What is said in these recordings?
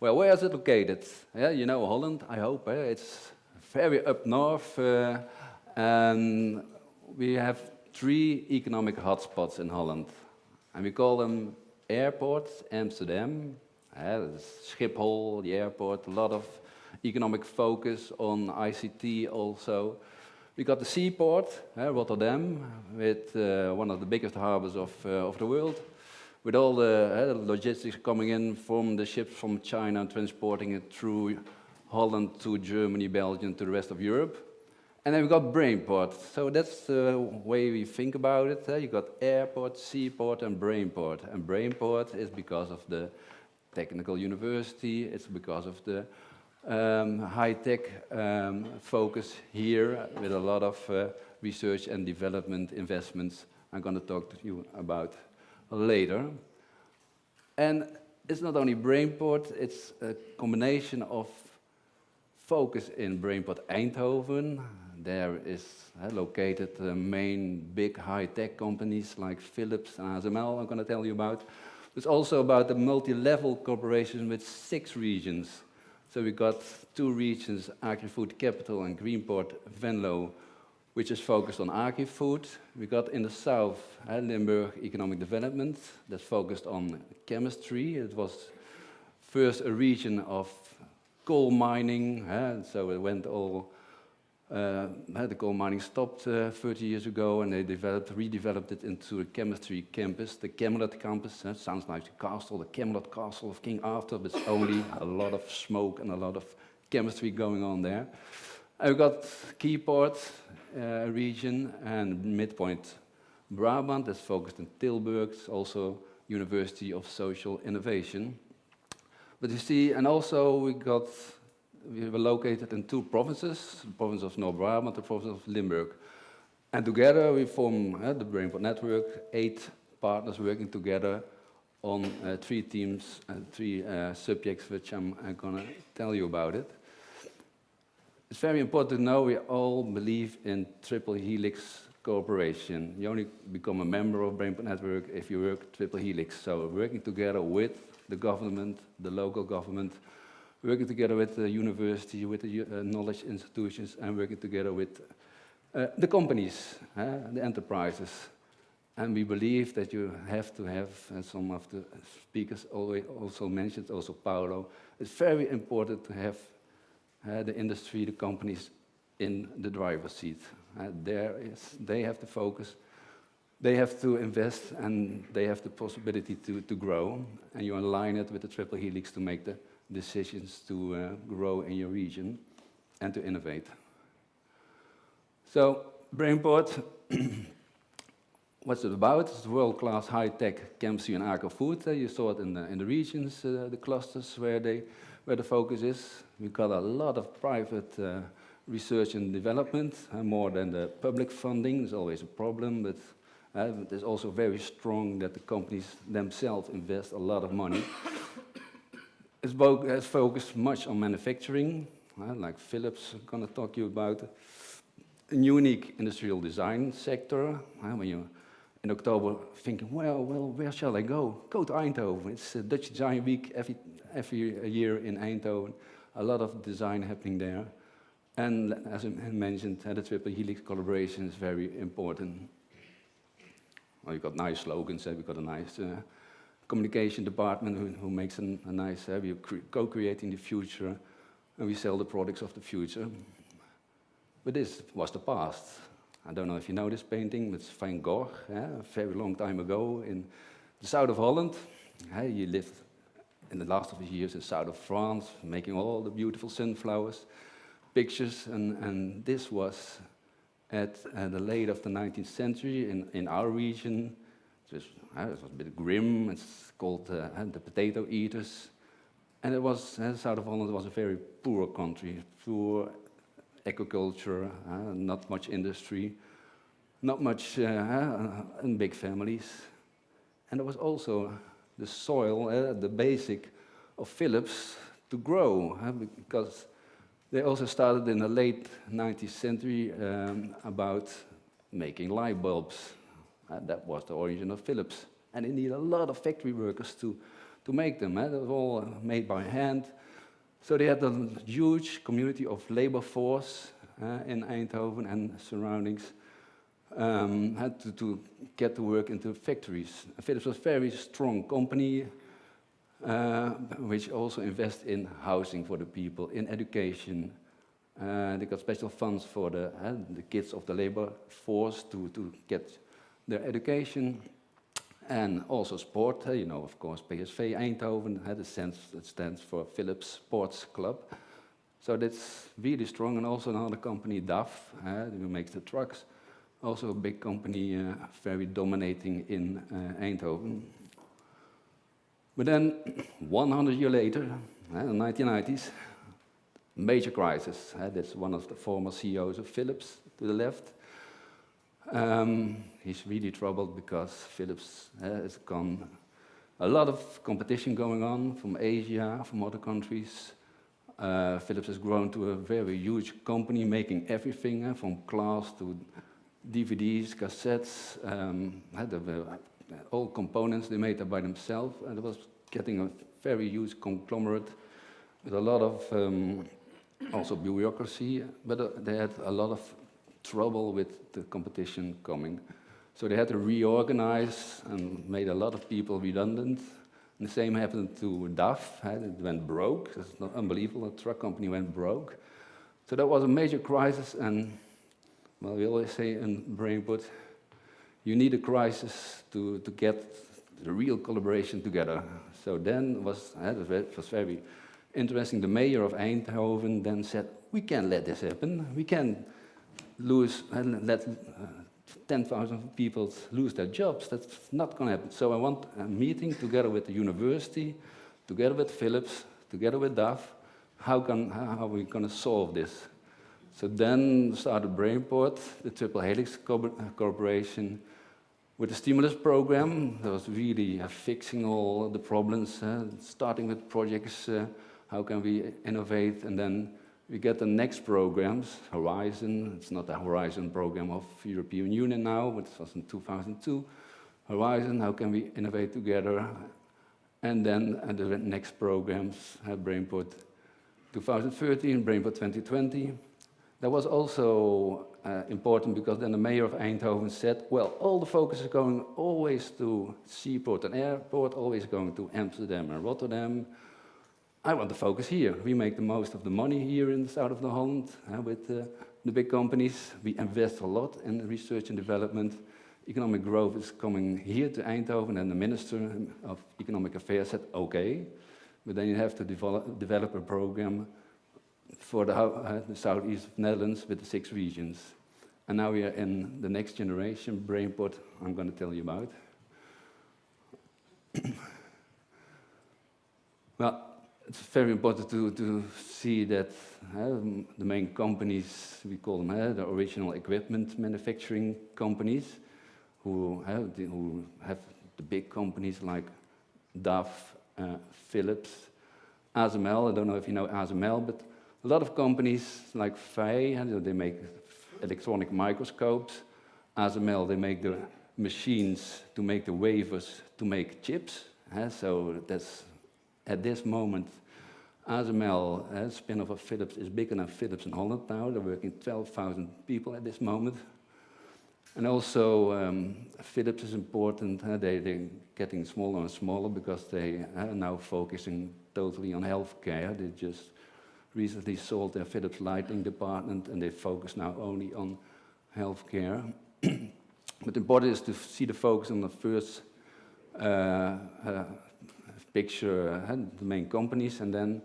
Well, where is it located? Yeah, you know Holland, I hope. It's very up north, and we have three economic hotspots in Holland. And we call them airports, Amsterdam, Schiphol, the airport, a lot of economic focus on ICT also. We got the seaport, Rotterdam, with one of the biggest harbors of the world, with all the logistics coming in from the ships from China and transporting it through Holland to Germany, Belgium, to the rest of Europe. And then we got BrainPort. So that's the way we think about it. You got airport, seaport, and BrainPort. And BrainPort is because of the technical university. It's because of the high-tech focus here with a lot of research and development investments I'm going to talk to you about later. And it's not only BrainPort, it's a combination of focus in BrainPort Eindhoven. There is located the main big high-tech companies like Philips and ASML I'm going to tell you about. It's also about the multi-level cooperation with 6 regions. So we got 2 regions, Agri-Food Capital and Greenport Venlo, which is focused on agri-food. We got in the south, Limburg Economic Development, that's focused on chemistry. It was first a region of coal mining, so it went all, the coal mining stopped 30 years ago, and they redeveloped it into a chemistry campus, the Camelot campus. Sounds like the castle, the Camelot Castle of King Arthur, but it's only a lot of smoke and a lot of chemistry going on there. And we got Keyport region and Midpoint Brabant, that's focused in Tilburg, also University of Social Innovation. But you see, and also we were located in 2 provinces, the province of North Brabant, the province of Limburg. And together we form the BrainPort network, 8 partners working together on 3 teams and 3 subjects, which I'm going to tell you about it. It's very important to know we all believe in triple helix cooperation. You only become a member of BrainPort network if you work triple helix. So working together with the government, the local government, working together with the university, with the knowledge institutions, and working together with the companies, the enterprises. And we believe that you have to have, and some of the speakers also mentioned, also Paolo, it's very important to have the industry, the companies in the driver's seat. They have to focus, they have to invest, and they have the possibility to grow. And you align it with the triple helix to make the decisions to grow in your region and to innovate. So, BrainPort, what's it about? It's world-class high-tech chemistry and agri-food. You saw it in the regions, the clusters where the focus is. We've got a lot of private research and development, more than the public funding. There's always a problem, but it's also very strong that the companies themselves invest a lot of money. It's focused much on manufacturing, like Philips, I'm going to talk to you about. A unique industrial design sector. When you're in October thinking, well, where shall I go? Go to Eindhoven. It's a Dutch Design Week every year in Eindhoven. A lot of design happening there. And as I mentioned, the triple helix collaboration is very important. Well, you've got nice slogans, we've got a nice communication department who makes a nice, we're co-creating the future, and we sell the products of the future. But this was the past. I don't know if you know this painting, it's Van Gogh, a very long time ago in the south of Holland. He lived in the last of his years in the south of France, making all the beautiful sunflowers, pictures, and this was at the late of the 19th century in our region. It was a bit grim. It's called the potato eaters. And it was, south of Holland was a very poor country, poor agriculture, not much industry, not much and big families. And it was also the soil, the basic of Philips to grow, because they also started in the late 19th century about making light bulbs. That was the origin of Philips. And they need a lot of factory workers to to make them. They were all made by hand. So they had a huge community of labor force in Eindhoven and surroundings, had to get to work into factories. Philips was a very strong company, which also invests in housing for the people, in education. They got special funds for the kids of the labor force to get their education, and also sport. You know, of course, PSV Eindhoven had a sense that stands for Philips Sports Club. So that's really strong. And also another company, DAF, who makes the trucks, also a big company, very dominating in Eindhoven. But then, 100 years later, in the 1990s, major crisis. That's one of the former CEOs of Philips to the left. He's really troubled because Philips has gone a lot of competition going on from Asia, from other countries. Philips has grown to a very huge company making everything from glass to DVDs, cassettes, all components they made by themselves, and it was getting a very huge conglomerate with a lot of also bureaucracy, but they had a lot of trouble with the competition coming. So they had to reorganize and made a lot of people redundant. And the same happened to DAF. It went broke. It's not unbelievable. A truck company went broke. So that was a major crisis. And well, we always say in BrainPort, you need a crisis to get the real collaboration together. So then it was very interesting. The mayor of Eindhoven then said, we can't let this happen. We can't let 10,000 people lose their jobs. That's not going to happen. So I want a meeting together with the university, together with Philips, together with DAF. How are we going to solve this? So then started BrainPort, the Triple Helix Corporation, with a stimulus program that was really fixing all the problems, starting with projects, how can we innovate, and then we get the next programs, Horizon. It's not the Horizon program of European Union now, but it was in 2002. Horizon, how can we innovate together? And then the next programs, BrainPort 2013, BrainPort 2020. That was also important because then the mayor of Eindhoven said, well, all the focus is going always to seaport and airport, always going to Amsterdam and Rotterdam. I want to focus here. We make the most of the money here in the south of the Holland with the big companies. We invest a lot in research and development. Economic growth is coming here to Eindhoven, and the Minister of Economic Affairs said, okay, but then you have to develop a program for the southeast of Netherlands with the 6 regions. And now we are in the next generation, BrainPort, I'm going to tell you about. Well, it's very important to see that the main companies, we call them the original equipment manufacturing companies, who have the big companies like DAF, Philips, ASML. I don't know if you know ASML, but a lot of companies like VEI, they make electronic microscopes. ASML, they make the machines to make the wafers to make chips. So that's at this moment, ASML, spin-off of Philips, is bigger than Philips in Holland now. They're working 12,000 people at this moment. And also, Philips is important. They're getting smaller and smaller because they are now focusing totally on healthcare. They just recently sold their Philips lighting department, and they focus now only on healthcare. But important is to see the focus on the first picture, the main companies, and then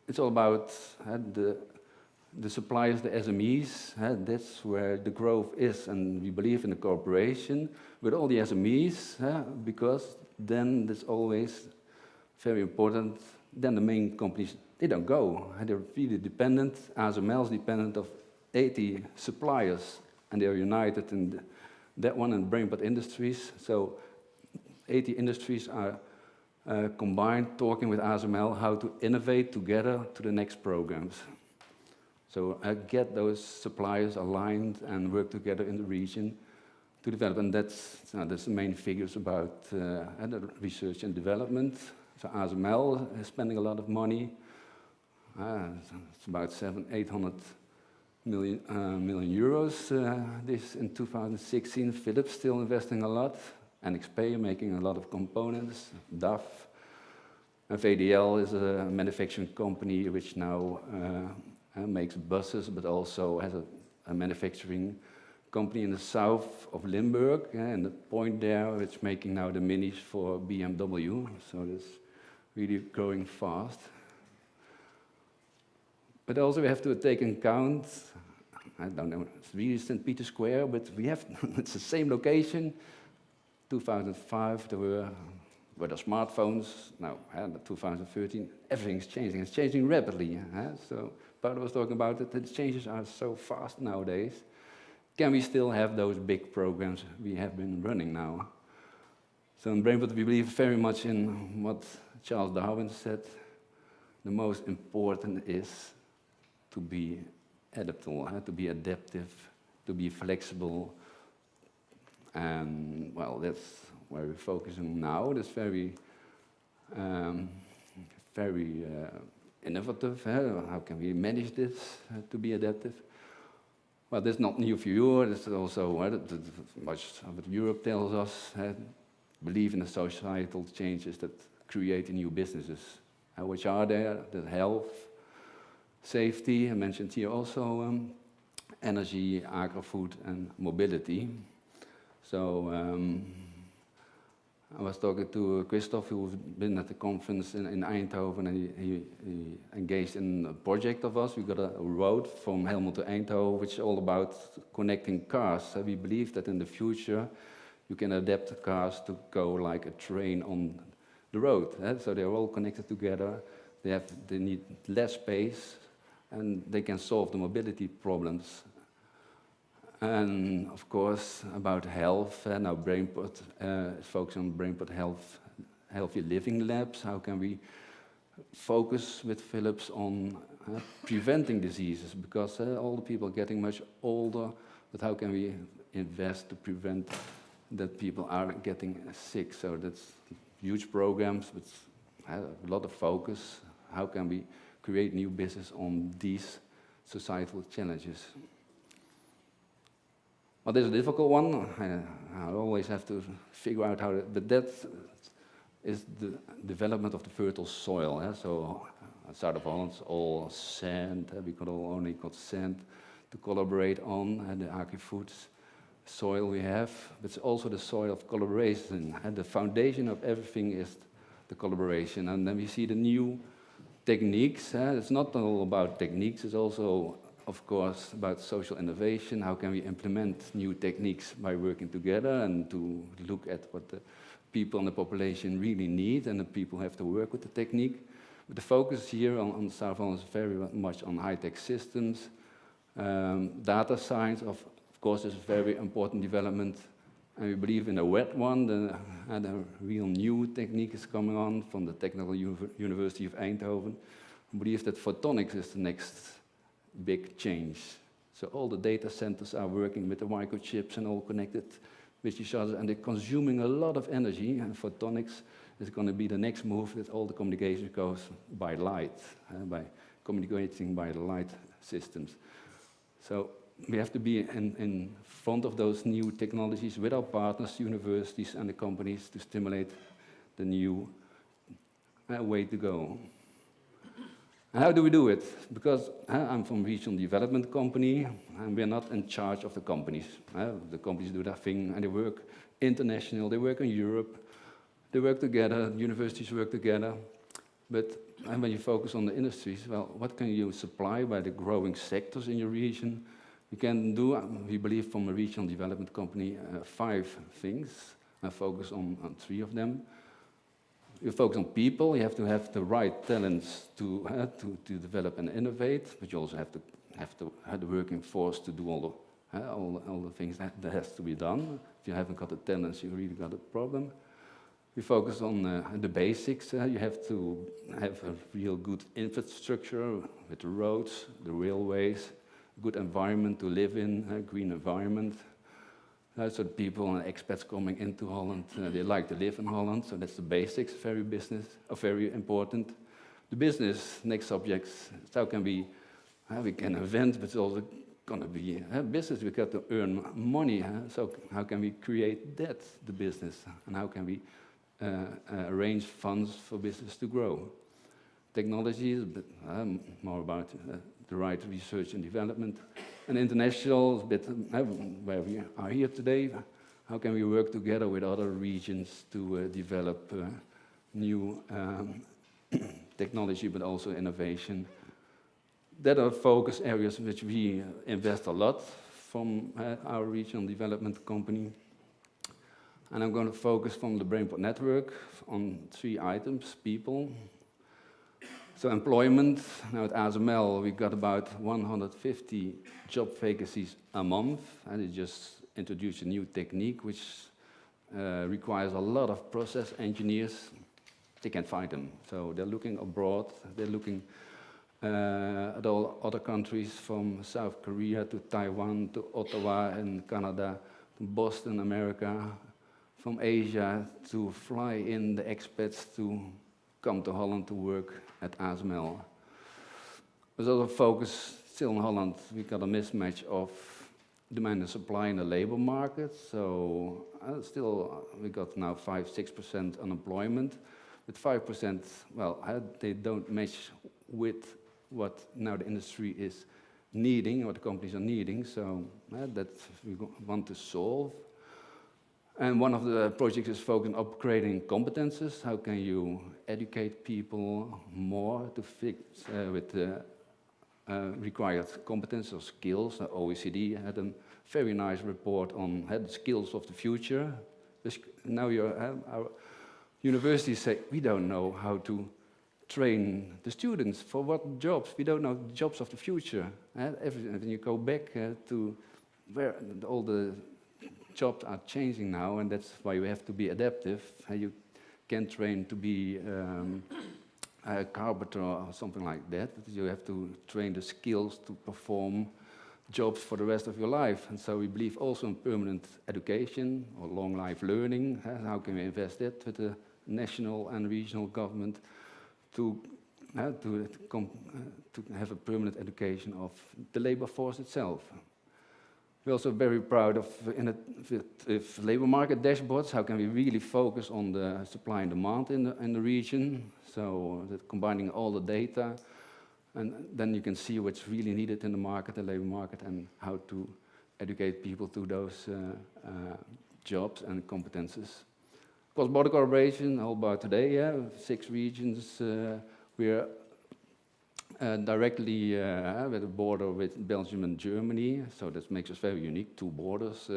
it's all about the suppliers, the SMEs. That's where the growth is, and we believe in the cooperation with all the SMEs, because then it's always very important. Then the main companies, they don't go. They're really dependent. ASML is dependent of 80 suppliers, and they're united in that one in BrainPort Industries. So 80 industries are combined, talking with ASML how to innovate together to the next programs. So get those suppliers aligned and work together in the region to develop. And that's the main figures about the research and development. So ASML is spending a lot of money. It's about 800 million euros this in 2016. Philips still investing a lot. NXP making a lot of components. DAF. And VDL is a manufacturing company which now makes buses, but also has a manufacturing company in the south of Limburg, and the point there, it's making now the minis for BMW. So it's really growing fast. But also we have to take into account, I don't know, it's really St. Peter Square, but we have, it's the same location. 2005, there were the smartphones. Now, 2013, everything's changing. It's changing rapidly. So Paolo was talking about it, the changes are so fast nowadays. Can we still have those big programs we have been running now? So in BrainPort, we believe very much in what Charles Darwin said. The most important is to be adaptable, to be adaptive, to be flexible. And, well, that's where we're focusing now. That's very innovative. How can we manage this to be adaptive? Well, that's not new for you. It's also much of what Europe tells us. Believe in the societal changes that create new businesses. Which are there? The health, safety, I mentioned here also energy, agri-food, and mobility. So I was talking to Christoph, who's been at the conference in Eindhoven, and he engaged in a project of us. We got a road from Helmond to Eindhoven, which is all about connecting cars. So we believe that in the future, you can adapt the cars to go like a train on the road. So they're all connected together. They need less space, and they can solve the mobility problems. And of course, about health, now BrainPort is focused on BrainPort healthy living labs. How can we focus with Philips on preventing diseases? Because all the people are getting much older, but how can we invest to prevent that people are getting sick? So that's huge programs with a lot of focus. How can we create new business on these societal challenges? Well, there's a difficult one. I always have to figure out how to, but that is the development of the fertile soil. So outside of Holland, it's all sand. We could only got sand to collaborate on, and the agri-foods soil we have. But it's also the soil of collaboration. And the foundation of everything is the collaboration. And then we see the new techniques. It's not all about techniques, it's also of course, about social innovation. How can we implement new techniques by working together and to look at what the people in the population really need, and the people have to work with the technique. But the focus here on South Holland is very much on high-tech systems. Data science, of course, is a very important development. And we believe in a wet one, the real new technique is coming on from the Technical University of Eindhoven. We believe that photonics is the next big change. So all the data centers are working with the microchips and all connected with each other, and they're consuming a lot of energy, and photonics is going to be the next move, that all the communication goes by light, by communicating by the light systems. So we have to be in front of those new technologies with our partners, universities and the companies, to stimulate the new way to go. And how do we do it? Because I'm from a regional development company, and we're not in charge of the companies. The companies do their thing, and they work international, they work in Europe, they work together, universities work together. But when you focus on the industries, well, what can you supply by the growing sectors in your region? You can do, we believe from a regional development company, 5 things. I focus on 3 of them. You focus on people. You have to have the right talents to develop and innovate, but you also have to have the working force to do all the things that has to be done. If you haven't got the talents, you really got a problem. We focus on the basics. You have to have a real good infrastructure with the roads, the railways, good environment to live in, a green environment. So the people and expats coming into Holland, they like to live in Holland, so that's the basics, very important. The business, next subjects, so how can we can invent, but it's also going to be business, we got to earn money, so how can we create that, the business, and how can we arrange funds for business to grow? Technology is more about the right research and development. And international is a bit where we are here today. How can we work together with other regions to develop new technology, but also innovation? That are focus areas which we invest a lot from our regional development company. And I'm going to focus from the BrainPort network on 3 items: people. So employment, now at ASML we got about 150 job vacancies a month, and it just introduced a new technique which requires a lot of process engineers. They can't find them, so they're looking abroad, they're looking at all other countries from South Korea to Taiwan to Ottawa in Canada, to Boston, America, from Asia to fly in the expats to come to Holland to work at ASML. There's also focus still in Holland. We got a mismatch of demand and supply in the labor market. So still we got now 5-6% unemployment. With 5%, well, they don't match with what now the industry is needing, what the companies are needing. So that we want to solve. And one of the projects is focused on upgrading competences. How can you educate people more to fit with the required competence or skills? OECD had a very nice report on the skills of the future. Now our universities say, we don't know how to train the students for what jobs. We don't know the jobs of the future. When you go back to where all the jobs are changing now, and that's why you have to be adaptive. You can't train to be a carpenter or something like that, but you have to train the skills to perform jobs for the rest of your life. And so we believe also in permanent education or long life learning. How can we invest that with the national and regional government to have a permanent education of the labor force itself? We're also very proud of with labor market dashboards. How can we really focus on the supply and demand in the region? So that combining all the data, and then you can see what's really needed in the market, the labor market, and how to educate people to those jobs and competences. Cross-border collaboration, all about today, 6 regions. We're directly with a border with Belgium and Germany, so that makes us very unique, 2 borders.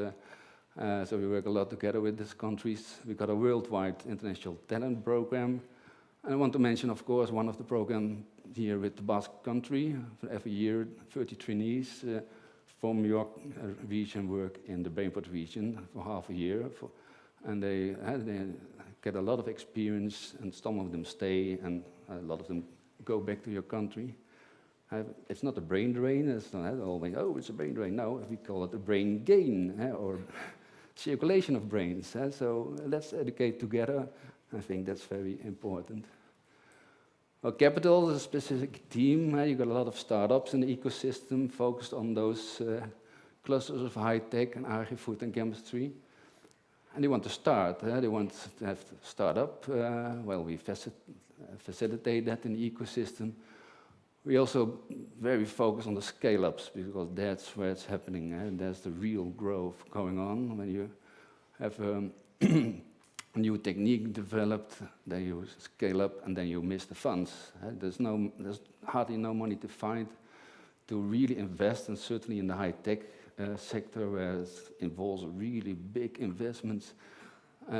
So we work a lot together with these countries. We've got a worldwide international talent program. And I want to mention, of course, one of the programs here with the Basque country. Every year, 30 trainees from your region work in the BrainPort region for half a year. And they get a lot of experience, and some of them stay, and a lot of them go back to your country. It's not a brain drain. It's not always, oh, it's a brain drain. No, we call it a brain gain, or circulation of brains. So let's educate together. I think that's very important. Well, capital is a specific team. You've got a lot of startups in the ecosystem focused on those clusters of high tech and agri-food and chemistry. And they want to start. They want to have to start up. Well, we facilitate that in the ecosystem. We also very focus on the scale-ups, because that's where it's happening. There's the real growth going on. When you have a new technique developed, then you scale up, and then you miss the funds. There's hardly no money to find to really invest, and certainly in the high-tech sector, where it involves really big investments.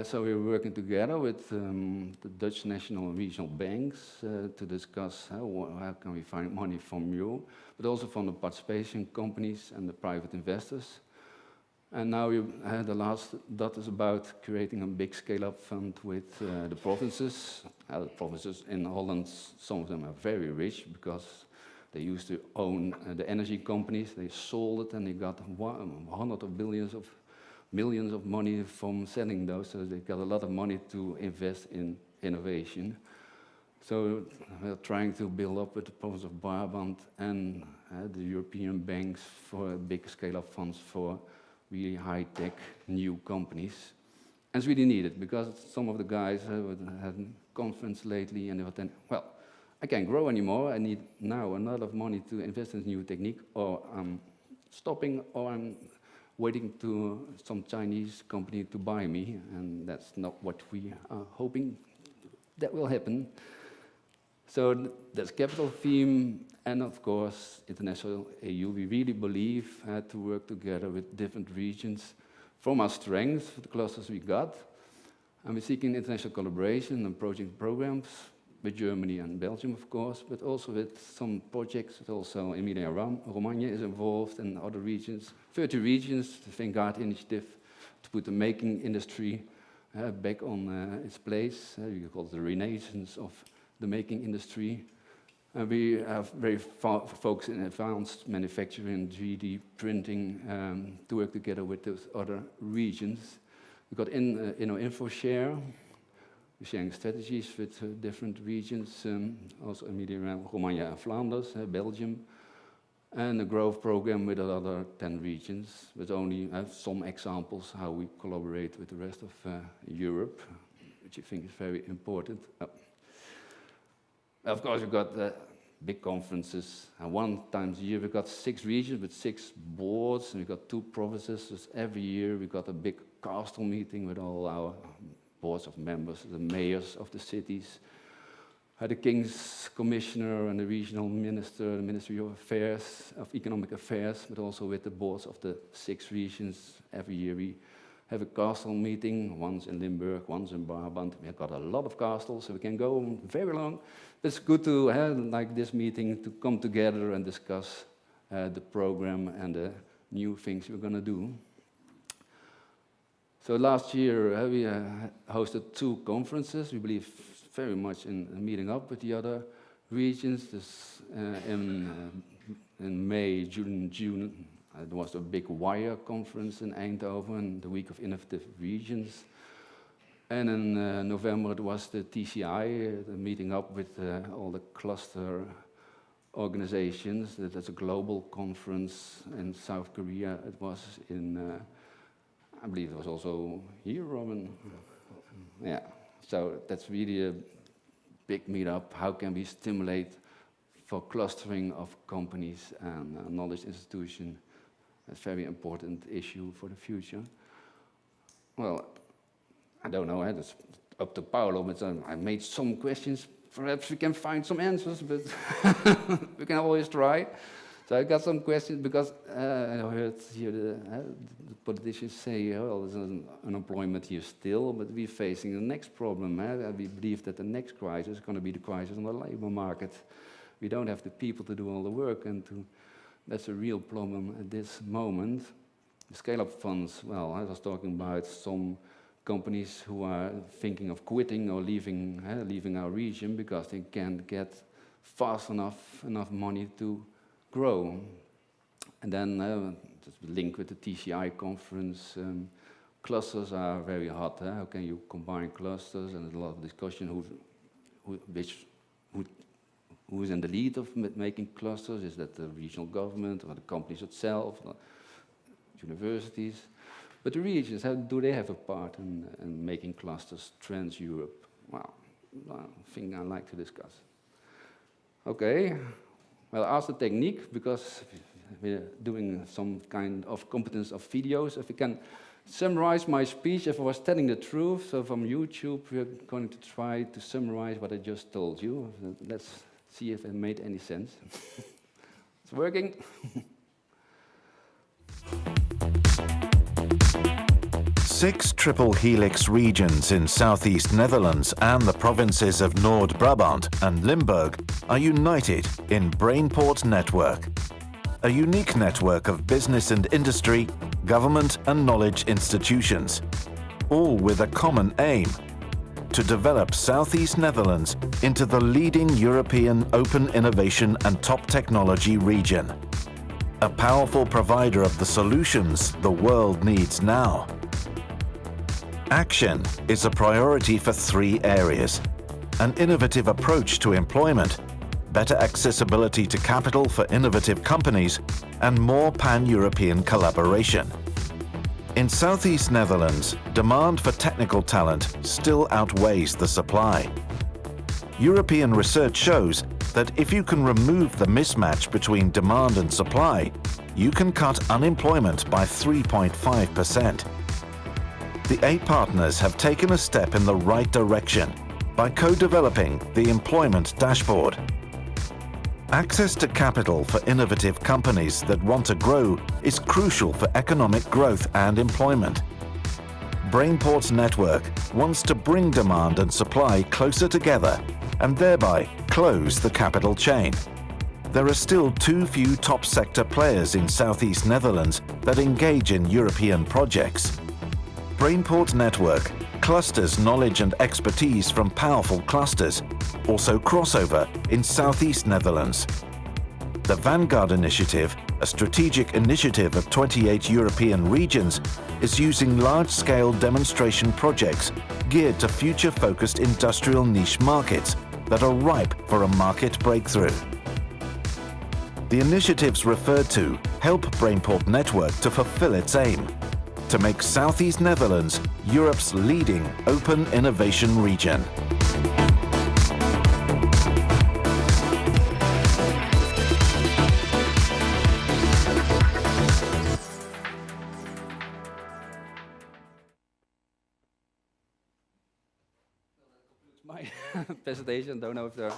So we're working together with the Dutch national and regional banks to discuss how can we find money from you, but also from the participation companies and the private investors. And now the last dot is about creating a big scale-up fund with the provinces. The provinces in Holland, some of them are very rich because they used to own the energy companies. They sold it and they got hundreds of billions of millions of money from selling those, so they got a lot of money to invest in innovation. So we're trying to build up with the province of Brabant and the European banks for a big scale-up funds for really high-tech new companies. And it's really needed, because some of the guys had a conference lately and they were saying, well, I can't grow anymore, I need now a lot of money to invest in new technique, or I'm stopping, or I'm waiting to some Chinese company to buy me, and that's not what we are hoping that will happen. So that's capital theme, and of course, international AU. We really believe to work together with different regions from our strengths, the clusters we got, and we're seeking international collaboration and project programs with Germany and Belgium, of course, but also with some projects that also Emilia-Romagna is involved, and other regions, 30 regions, the Vanguard Initiative, to put the making industry back on its place. You call it the renaissance of the making industry. We are very focused in advanced manufacturing, 3D printing, to work together with those other regions. We got InfoShare. We're sharing strategies with different regions, also Emilia-Romagna and Flanders, Belgium, and a growth program with another 10 regions, with only some examples how we collaborate with the rest of Europe, which I think is very important. Of course, we've got big conferences, and one time a year we've got 6 regions with 6 boards, and we've got 2 provinces. So every year we've got a big castle meeting with all our boards of members, the mayors of the cities, the King's Commissioner and the regional minister, the Ministry of Affairs, of Economic Affairs, but also with the boards of the 6 regions. Every year we have a castle meeting, once in Limburg, once in Brabant. We've got a lot of castles, so we can go very long. But it's good to have, like this meeting, to come together and discuss the program and the new things we're going to do. So last year we hosted 2 conferences. We believe very much in meeting up with the other regions. This, in May, June, there was a big WIRE conference in Eindhoven, the Week of Innovative Regions. And in November it was the TCI, the meeting up with all the cluster organizations. That's a global conference in South Korea. It was in I believe it was also here, Robin. Yeah, so that's really a big meetup. How can we stimulate for clustering of companies and knowledge institutions? That's a very important issue for the future. Well, I don't know, it's up to Paolo, but I made some questions. Perhaps we can find some answers, but we can always try. So I got some questions, because I heard here the politicians say, well, there's unemployment here still, but we're facing the next problem. We believe that the next crisis is going to be the crisis on the labor market. We don't have the people to do all the work, and that's a real problem at this moment. The scale-up funds, well, I was talking about some companies who are thinking of quitting or leaving our region because they can't get fast enough money to grow. And then just link with the TCI conference, clusters are very hot. How can you combine clusters? And there's a lot of discussion who is in the lead of making clusters. Is that the regional government or the companies itself, universities? But the regions, how do they have a part in making clusters trans-Europe? Well, I think I'd like to discuss. Okay. Well, ask the technique, because we're doing some kind of competence of videos. If we can summarize my speech, if I was telling the truth, so from YouTube, we're going to try to summarize what I just told you. Let's see if it made any sense. It's working. 6 triple helix regions in southeast Netherlands and the provinces of Noord-Brabant and Limburg are united in BrainPort network, a unique network of business and industry, government and knowledge institutions, all with a common aim: to develop southeast Netherlands into the leading European open innovation and top technology region. a powerful provider of the solutions the world needs now. Action is a priority for 3 areas: an innovative approach to employment, better accessibility to capital for innovative companies, and more pan-European collaboration. In Southeast Netherlands, demand for technical talent still outweighs the supply. European research shows that if you can remove the mismatch between demand and supply, you can cut unemployment by 3.5%. The 8 partners have taken a step in the right direction by co-developing the Employment Dashboard. Access to capital for innovative companies that want to grow is crucial for economic growth and employment. BrainPort's network wants to bring demand and supply closer together and thereby close the capital chain. There are still too few top sector players in Southeast Netherlands that engage in European projects. BrainPort network clusters knowledge and expertise from powerful clusters, also crossover in Southeast Netherlands. The Vanguard Initiative, a strategic initiative of 28 European regions, is using large-scale demonstration projects geared to future-focused industrial niche markets that are ripe for a market breakthrough. The initiatives referred to help BrainPort network to fulfill its aim: to make Southeast Netherlands Europe's leading open innovation region. My presentation, don't know if there are